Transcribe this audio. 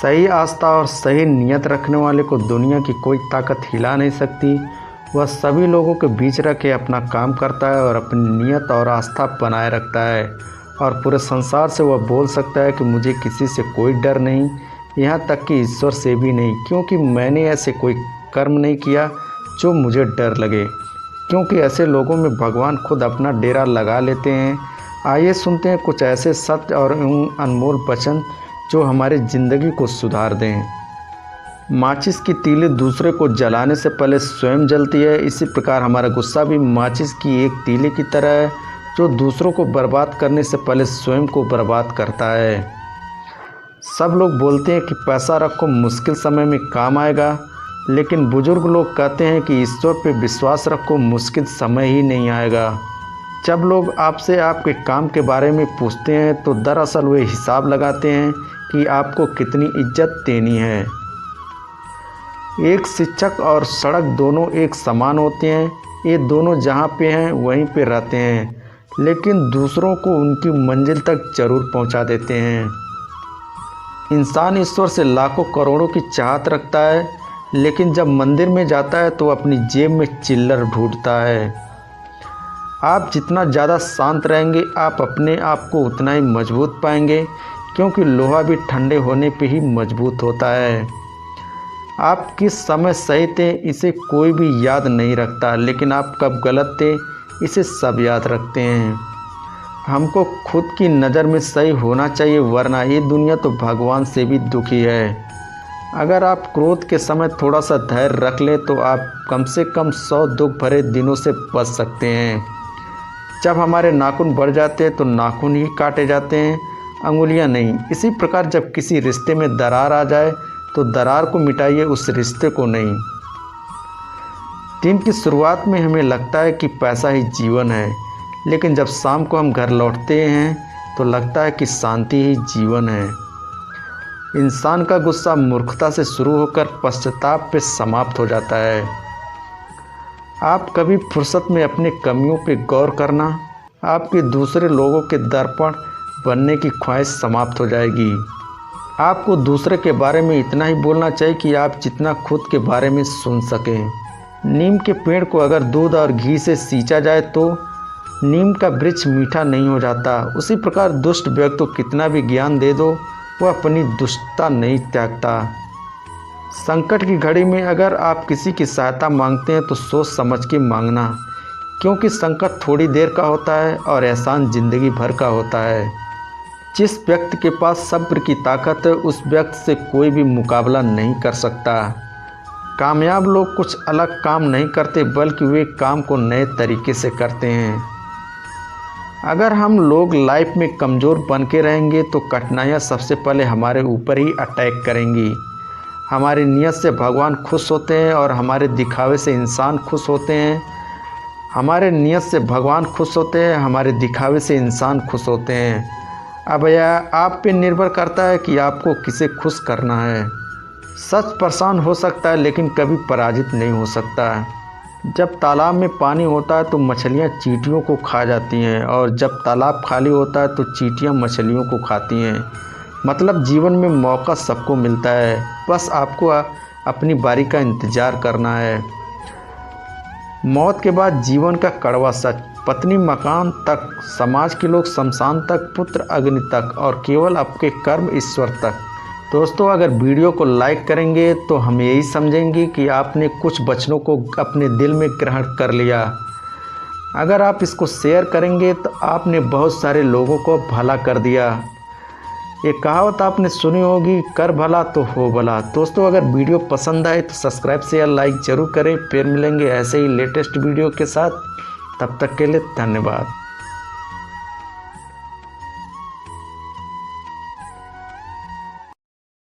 सही आस्था और सही नियत रखने वाले को दुनिया की कोई ताकत हिला नहीं सकती। वह सभी लोगों के बीच रह के अपना काम करता है और अपनी नियत और आस्था बनाए रखता है, और पूरे संसार से वह बोल सकता है कि मुझे किसी से कोई डर नहीं, यहाँ तक कि ईश्वर से भी नहीं, क्योंकि मैंने ऐसे कोई कर्म नहीं किया जो मुझे डर लगे। क्योंकि ऐसे लोगों में भगवान खुद अपना डेरा लगा लेते हैं। आइए सुनते हैं कुछ ऐसे सत्य और अनमोल वचन जो हमारी ज़िंदगी को सुधार दें। माचिस की तीली दूसरे को जलाने से पहले स्वयं जलती है, इसी प्रकार हमारा गुस्सा भी माचिस की एक तीली की तरह है जो दूसरों को बर्बाद करने से पहले स्वयं को बर्बाद करता है। सब लोग बोलते हैं कि पैसा रखो मुश्किल समय में काम आएगा, लेकिन बुजुर्ग लोग कहते हैं कि ईश्वर पे विश्वास रखो मुश्किल समय ही नहीं आएगा। जब लोग आपसे आपके काम के बारे में पूछते हैं तो दरअसल वे हिसाब लगाते हैं कि आपको कितनी इज्जत देनी है। एक शिक्षक और सड़क दोनों एक समान होते हैं, ये दोनों जहाँ पे हैं वहीं पे रहते हैं, लेकिन दूसरों को उनकी मंजिल तक जरूर पहुँचा देते हैं। इंसान ईश्वर से लाखों करोड़ों की चाहत रखता है, लेकिन जब मंदिर में जाता है तो अपनी जेब में चिल्लर ढूंढता है। आप जितना ज़्यादा शांत रहेंगे आप अपने आप को उतना ही मजबूत पाएंगे, क्योंकि लोहा भी ठंडे होने पे ही मजबूत होता है। आप किस समय सही थे इसे कोई भी याद नहीं रखता, लेकिन आप कब गलत थे इसे सब याद रखते हैं। हमको खुद की नज़र में सही होना चाहिए, वरना ये दुनिया तो भगवान से भी दुखी है। अगर आप क्रोध के समय थोड़ा सा धैर्य रख लें तो आप कम से कम 100 दुख भरे दिनों से बच सकते हैं। जब हमारे नाखून बढ़ जाते हैं तो नाखून ही काटे जाते हैं, अंगुलियां नहीं। इसी प्रकार जब किसी रिश्ते में दरार आ जाए तो दरार को मिटाइए, उस रिश्ते को नहीं। दिन की शुरुआत में हमें लगता है कि पैसा ही जीवन है, लेकिन जब शाम को हम घर लौटते हैं तो लगता है कि शांति ही जीवन है। इंसान का गुस्सा मूर्खता से शुरू होकर पश्चाताप पे समाप्त हो जाता है। आप कभी फुर्सत में अपनी कमियों पे गौर करना, आपकी दूसरे लोगों के दर्पण बनने की ख्वाहिश समाप्त हो जाएगी। आपको दूसरे के बारे में इतना ही बोलना चाहिए कि आप जितना खुद के बारे में सुन सकें। नीम के पेड़ को अगर दूध और घी से सींचा जाए तो नीम का वृक्ष मीठा नहीं हो जाता। उसी प्रकार दुष्ट व्यक्ति को कितना भी ज्ञान दे दो वह अपनी दुष्टता नहीं त्यागता। संकट की घड़ी में अगर आप किसी की सहायता मांगते हैं तो सोच समझ के मांगना, क्योंकि संकट थोड़ी देर का होता है और एहसान ज़िंदगी भर का होता है। जिस व्यक्ति के पास सब्र की ताकत है उस व्यक्ति से कोई भी मुकाबला नहीं कर सकता। कामयाब लोग कुछ अलग काम नहीं करते, बल्कि वे काम को नए तरीके से करते हैं। अगर हम लोग लाइफ में कमज़ोर बन के रहेंगे तो कठिनाइयाँ सबसे पहले हमारे ऊपर ही अटैक करेंगी। हमारी नीयत से भगवान खुश होते हैं और हमारे दिखावे से इंसान खुश होते हैं। हमारे नीयत से भगवान खुश होते हैं, हमारे दिखावे से इंसान खुश होते हैं। अब यह आप पे निर्भर करता है कि आपको किसे खुश करना है। सच परेशान हो सकता है लेकिन कभी पराजित नहीं हो सकता। जब तालाब में पानी होता है तो मछलियाँ चींटियों को खा जाती हैं, और जब तालाब खाली होता है तो चींटियाँ मछलियों को खाती हैं। मतलब जीवन में मौका सबको मिलता है, बस आपको अपनी बारी का इंतज़ार करना है। मौत के बाद जीवन का कड़वा सच, पत्नी मकान तक, समाज के लोग शमशान तक, पुत्र अग्नि तक, और केवल आपके कर्म ईश्वर तक। दोस्तों, अगर वीडियो को लाइक करेंगे तो हम यही समझेंगे कि आपने कुछ वचनों को अपने दिल में ग्रहण कर लिया। अगर आप इसको शेयर करेंगे तो आपने बहुत सारे लोगों को भला कर दिया। ये कहावत आपने सुनी होगी, कर भला तो हो भला। दोस्तों, अगर वीडियो पसंद आए तो सब्सक्राइब शेयर लाइक ज़रूर करें। फिर मिलेंगे ऐसे ही लेटेस्ट वीडियो के साथ, तब तक के लिए धन्यवाद।